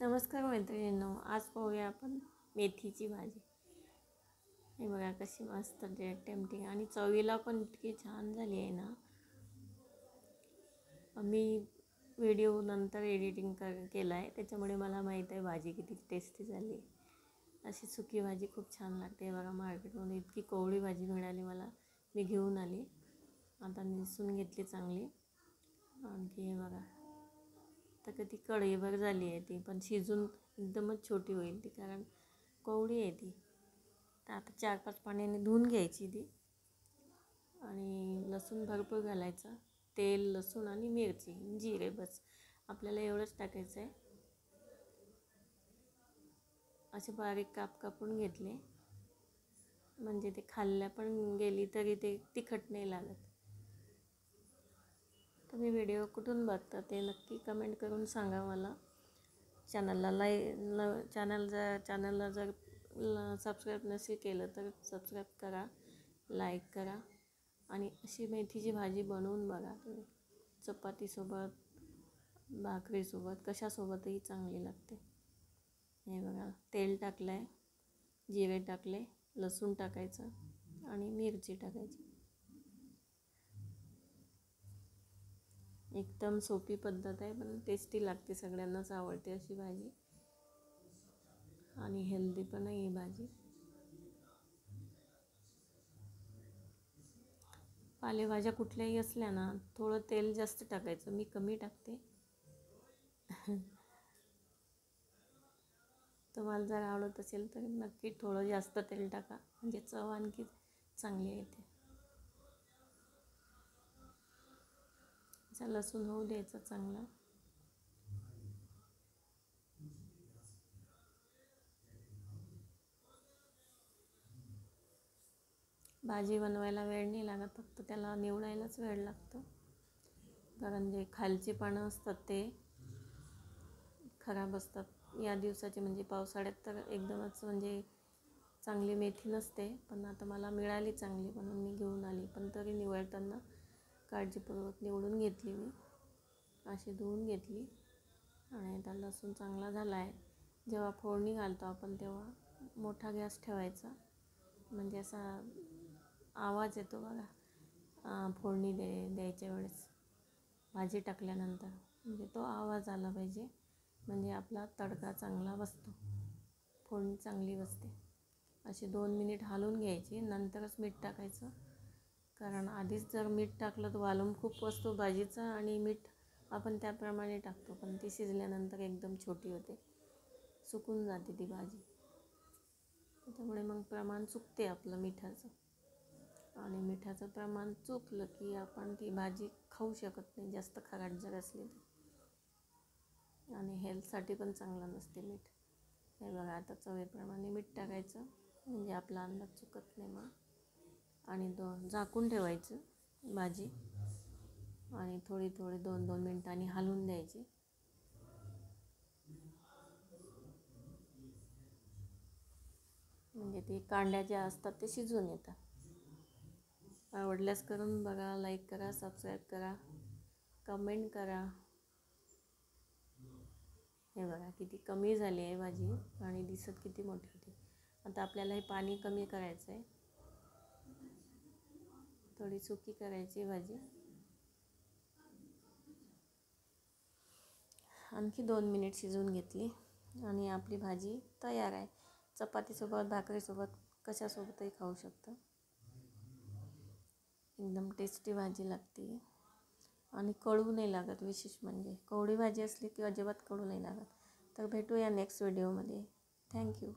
नमस्कार मैत्रिणींनो, आज पाहूया आपण मेथीची भाजी। हे बघा कशी मस्त टेम्पटिंग आणि चवीला पण इतकी छान झाली आहे ना। मी व्हिडिओ नंतर एडिटिंग केला आहे, त्याच्यामुळे मला माहीत आहे भाजी किती टेस्टी झाली। अशी सुकी भाजी खूप छान लागते। हे बघा मार्केटमध्ये इतकी कोवळी भाजी मिळाली मला, मी घेऊन आली। आता निसून घेतली चांगली। आणखी हे बघा तर ती कढईभर झाली आहे ती, पण शिजून एकदमच छोटी होईल ती, कारण कोवळी आहे ती। तर आता 4-5 पाण्याने धुवून घ्यायची ती आणि लसूण भरपूर घालायचा। तेल, लसूण आणि मिरची, जिरे, बस आपल्याला एवढंच टाकायचं आहे। असे बारीक काप कापून घेतले, म्हणजे ते खाल्ल्या पण गेली तरी ते तिखट नाही लागत। तुम्ही व्हिडिओ कुठून बघता ते नक्की कमेंट करून सांगा मला। चॅनलला जर सबस्क्राईब नसेल केलं तर सबस्क्राईब करा, लाईक करा आणि अशी मेथीची भाजी बनवून बघा तुम्ही। चपातीसोबत, भाकरीसोबत, कशासोबतही चांगली लागते। हे बघा तेल टाकलं आहे, जिरे टाकले, लसूण टाकायचं आणि मिरची टाकायची। एकदम सोपी पद्धत आहे, पण टेस्टी लागते, सगळ्यांनाच आवडते अशी भाजी आणि हेल्दी पण आहे ही भाजी। पालेभाज्या कुठल्याही असल्या ना, थोडं तेल जास्त टाकायचं, मी कमी टाकते। तुम्हाला जर आवडत असेल तर नक्की थोडं जास्त तेल टाका, म्हणजे चव आणखी चांगली येते। लसूण होऊ द्यायचा चांगला। भाजी बनवायला वेळ नाही लागत, फक्त त्याला निवडायलाच वेळ लागतो, कारण जे खालची पानं असतात ते खराब असतात या दिवसाचे। म्हणजे पावसाळ्यात तर एकदमच म्हणजे चांगली मेथी नसते, पण आता मला मिळाली चांगली म्हणून मी घेऊन आली। पण तरी निवडताना काळजीपूर्वक निवडून घेतली मी, अशी धुवून घेतली। आणि आता लसूण चांगला झाला आहे। जेव्हा फोडणी घालतो आपण तेव्हा मोठा गॅस ठेवायचा, म्हणजे असा आवाज येतो बघा फोडणी द्यायच्या वेळेस, भाजी टाकल्यानंतर, म्हणजे तो आवाज आला पाहिजे, म्हणजे आपला तडका चांगला बसतो, फोडणी चांगली बसते। असे 2 मिनिट हलवून घ्यायची, नंतरच मीठ टाकायचं, कारण आधीच जर मीठ टाकलं तर वालूम खूप असतो भाजीचा आणि मीठ आपण त्याप्रमाणे टाकतो, पण ती शिजल्यानंतर एकदम छोटी होते, सुकून जाते ती भाजी। त्यामुळे मग प्रमाण चुकते आपलं मिठाचं, आणि मिठाचं प्रमाण चुकलं की आपण ती भाजी खाऊ शकत नाही, जास्त खारट जर असली तर, आणि हेल्थसाठी पण चांगलं नसते मीठ। हे बघा आता चवीप्रमाणे मीठ टाकायचं, म्हणजे आपला अंदाज चुकत नाही मग। आणि झाकून ठेवायचं भाजी, आणि थोडी 2-2 मिनिटांनी हलवून द्यायची। म्हणजे ते कांड्या ज्या असतात ते शिजून येतात। आवडल्यास करून बघा, लाईक करा, सबस्क्राईब करा, कमेंट करा। हे बघा किती कमी झाली आहे भाजी आणि दिसत किती मोठी होती। आता आपल्याला हे पाणी कमी करायचं आहे, थोडी सुकी करायची भाजी। आणखी 2 मिनिट शिजवून घेतली आणि आपली भाजी तयार आहे। चपातीसोबत, भाकरीसोबत, कशासोबतही खाऊ शकतं। एकदम टेस्टी भाजी लागते आणि कडू नाही लागत। विशेष म्हणजे कोवळी भाजी असली की अजिबात कडू नाही लागत। तर भेटूया नेक्स्ट व्हिडिओमध्ये। थँक्यू।